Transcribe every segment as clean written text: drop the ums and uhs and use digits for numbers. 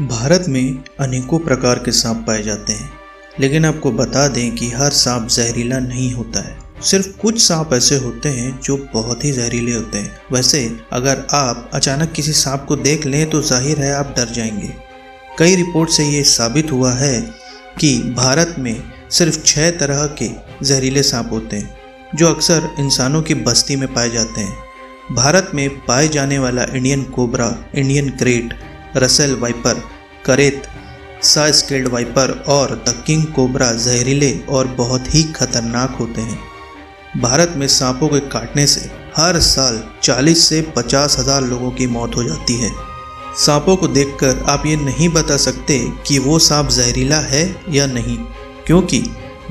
भारत में अनेकों प्रकार के सांप पाए जाते हैं, लेकिन आपको बता दें कि हर सांप जहरीला नहीं होता है। सिर्फ कुछ सांप ऐसे होते हैं जो बहुत ही जहरीले होते हैं। वैसे अगर आप अचानक किसी सांप को देख लें तो जाहिर है आप डर जाएंगे। कई रिपोर्ट से ये साबित हुआ है कि भारत में सिर्फ 6 तरह के जहरीले सांप होते हैं जो अक्सर इंसानों की बस्ती में पाए जाते हैं। भारत में पाए जाने वाला Indian cobra, Indian crate, Russell viper, करेत, सा स्केल्ड वाइपर और द किंग कोबरा जहरीले और बहुत ही खतरनाक होते हैं। भारत में सांपों के काटने से हर साल 40 से 50 हज़ार लोगों की मौत हो जाती है। सांपों को देखकर आप ये नहीं बता सकते कि वो सांप जहरीला है या नहीं, क्योंकि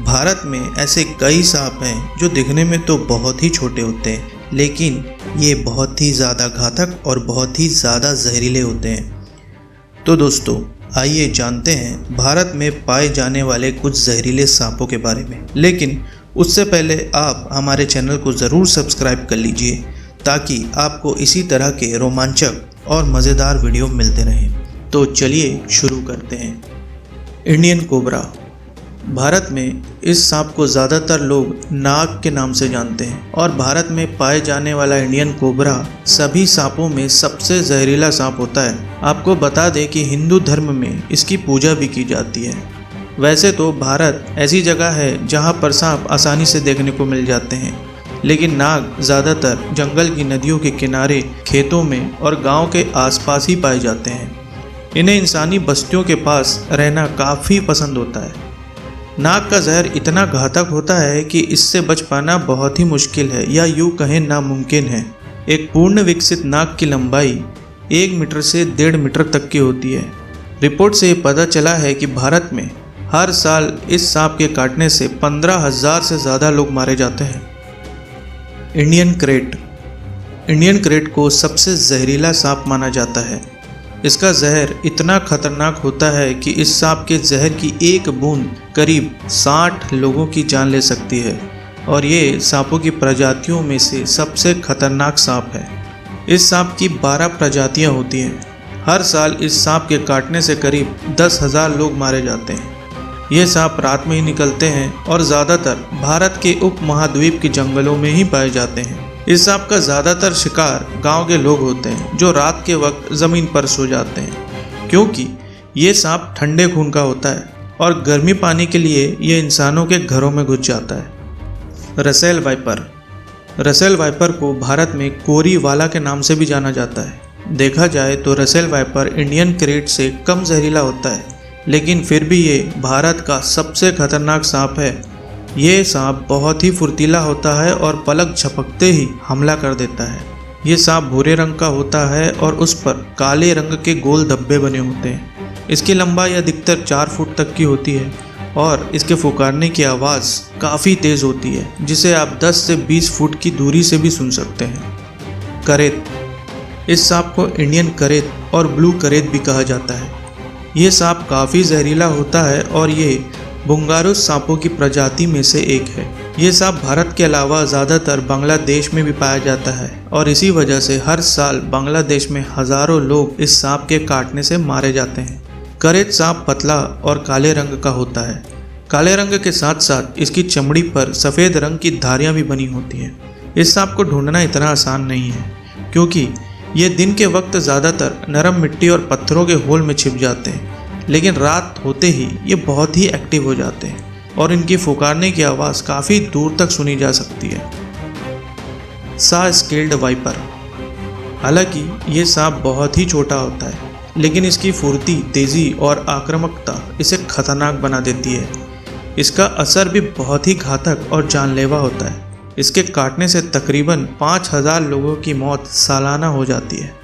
भारत में ऐसे कई सांप हैं जो दिखने में तो बहुत ही छोटे होते हैं, लेकिन ये बहुत ही ज़्यादा घातक और बहुत ही ज़्यादा जहरीले होते हैं। तो दोस्तों, आइए जानते हैं भारत में पाए जाने वाले कुछ जहरीले सांपों के बारे में। लेकिन उससे पहले आप हमारे चैनल को ज़रूर सब्सक्राइब कर लीजिए ताकि आपको इसी तरह के रोमांचक और मज़ेदार वीडियो मिलते रहें। तो चलिए शुरू करते हैं। Indian cobra. भारत में इस सांप को ज़्यादातर लोग नाग के नाम से जानते हैं और भारत में पाए जाने वाला इंडियन कोबरा सभी सांपों में सबसे जहरीला सांप होता है। आपको बता दें कि हिंदू धर्म में इसकी पूजा भी की जाती है। वैसे तो भारत ऐसी जगह है जहां पर सांप आसानी से देखने को मिल जाते हैं, लेकिन नाग ज़्यादातर जंगल की नदियों के किनारे, खेतों में और गाँव के आसपास ही पाए जाते हैं। इन्हें इंसानी बस्तियों के पास रहना काफ़ी पसंद होता है। नाग का जहर इतना घातक होता है कि इससे बच पाना बहुत ही मुश्किल है, या यूँ कहें नामुमकिन है। एक पूर्ण विकसित नाग की लंबाई 1 मीटर से 1.5 मीटर तक की होती है। रिपोर्ट से ये पता चला है कि भारत में हर साल इस सांप के काटने से 15,000 से ज़्यादा लोग मारे जाते हैं। Indian crate. इंडियन क्रेट को सबसे जहरीला सांप माना जाता है। इसका जहर इतना खतरनाक होता है कि इस सांप के जहर की एक बूंद करीब 60 लोगों की जान ले सकती है और ये सांपों की प्रजातियों में से सबसे खतरनाक सांप है। इस सांप की 12 प्रजातियां होती हैं। हर साल इस सांप के काटने से करीब 10,000 लोग मारे जाते हैं। ये सांप रात में ही निकलते हैं और ज़्यादातर भारत के उपमहाद्वीप के जंगलों में ही पाए जाते हैं। इस सांप का ज़्यादातर शिकार गांव के लोग होते हैं जो रात के वक्त ज़मीन पर सो जाते हैं, क्योंकि ये सांप ठंडे खून का होता है और गर्मी पाने के लिए ये इंसानों के घरों में घुस जाता है। Russell viper. रसेल वाइपर को भारत में कोरी वाला के नाम से भी जाना जाता है। देखा जाए तो रसेल वाइपर इंडियन क्रेट से कम जहरीला होता है, लेकिन फिर भी ये भारत का सबसे खतरनाक सांप है। ये सांप बहुत ही फुर्तीला होता है और पलक झपकते ही हमला कर देता है। ये सांप भूरे रंग का होता है और उस पर काले रंग के गोल धब्बे बने होते हैं। इसकी लंबाई अधिकतर 4 फुट तक की होती है और इसके फुकारने की आवाज़ काफ़ी तेज़ होती है, जिसे आप 10 से 20 फुट की दूरी से भी सुन सकते हैं। करेत। इस सांप को इंडियन करेत और ब्लू करेत भी कहा जाता है। ये सांप काफ़ी जहरीला होता है और ये बुंगारूस सांपों की प्रजाति में से एक है। ये सांप भारत के अलावा ज़्यादातर बांग्लादेश में भी पाया जाता है और इसी वजह से हर साल बांग्लादेश में हज़ारों लोग इस सांप के काटने से मारे जाते हैं। करेत सांप पतला और काले रंग का होता है। काले रंग के साथ साथ इसकी चमड़ी पर सफ़ेद रंग की धारियाँ भी बनी होती हैं। इस सांप को ढूंढना इतना आसान नहीं है, क्योंकि ये दिन के वक्त ज़्यादातर नरम मिट्टी और पत्थरों के होल में छिप जाते हैं, लेकिन रात होते ही ये बहुत ही एक्टिव हो जाते हैं और इनकी फुकारने की आवाज़ काफ़ी दूर तक सुनी जा सकती है। सा स्केल्ड वाइपर। हालांकि ये सांप बहुत ही छोटा होता है, लेकिन इसकी फुर्ती, तेज़ी और आक्रामकता इसे खतरनाक बना देती है। इसका असर भी बहुत ही घातक और जानलेवा होता है। इसके काटने से तकरीबन 5,000 लोगों की मौत सालाना हो जाती है।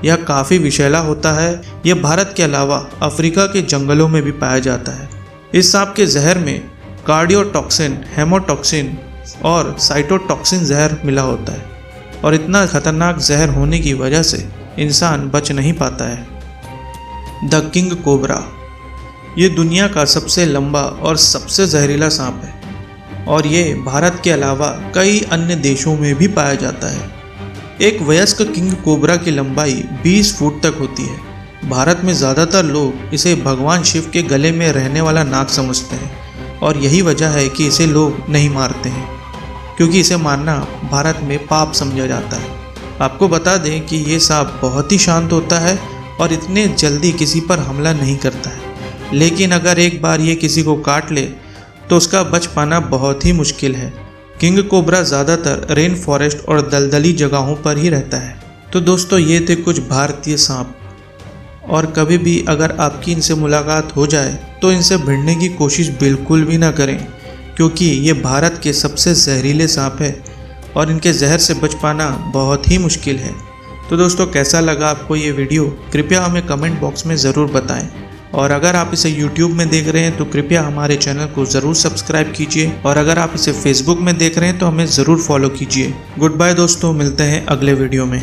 यह काफ़ी विषैला होता है। यह भारत के अलावा अफ्रीका के जंगलों में भी पाया जाता है। इस सांप के जहर में कार्डियोटॉक्सिन, हेमोटॉक्सिन और साइटोटॉक्सिन जहर मिला होता है और इतना खतरनाक जहर होने की वजह से इंसान बच नहीं पाता है। The king cobra. ये दुनिया का सबसे लंबा और सबसे जहरीला सांप है और ये भारत के अलावा कई अन्य देशों में भी पाया जाता है। एक वयस्क किंग कोबरा की लंबाई 20 फुट तक होती है। भारत में ज़्यादातर लोग इसे भगवान शिव के गले में रहने वाला नाग समझते हैं और यही वजह है कि इसे लोग नहीं मारते हैं, क्योंकि इसे मारना भारत में पाप समझा जाता है। आपको बता दें कि ये सांप बहुत ही शांत होता है और इतने जल्दी किसी पर हमला नहीं करता है, लेकिन अगर एक बार ये किसी को काट ले तो उसका बच पाना बहुत ही मुश्किल है। किंग कोबरा ज़्यादातर रेन फॉरेस्ट और दलदली जगहों पर ही रहता है। तो दोस्तों, ये थे कुछ भारतीय सांप, और कभी भी अगर आपकी इनसे मुलाकात हो जाए तो इनसे भिड़ने की कोशिश बिल्कुल भी ना करें, क्योंकि ये भारत के सबसे जहरीले सांप है और इनके जहर से बच पाना बहुत ही मुश्किल है। तो दोस्तों, कैसा लगा आपको ये वीडियो, कृपया हमें कमेंट बॉक्स में ज़रूर बताएं। और अगर आप इसे YouTube में देख रहे हैं तो कृपया हमारे चैनल को ज़रूर सब्सक्राइब कीजिए, और अगर आप इसे Facebook में देख रहे हैं तो हमें ज़रूर फॉलो कीजिए। गुड बाय दोस्तों, मिलते हैं अगले वीडियो में।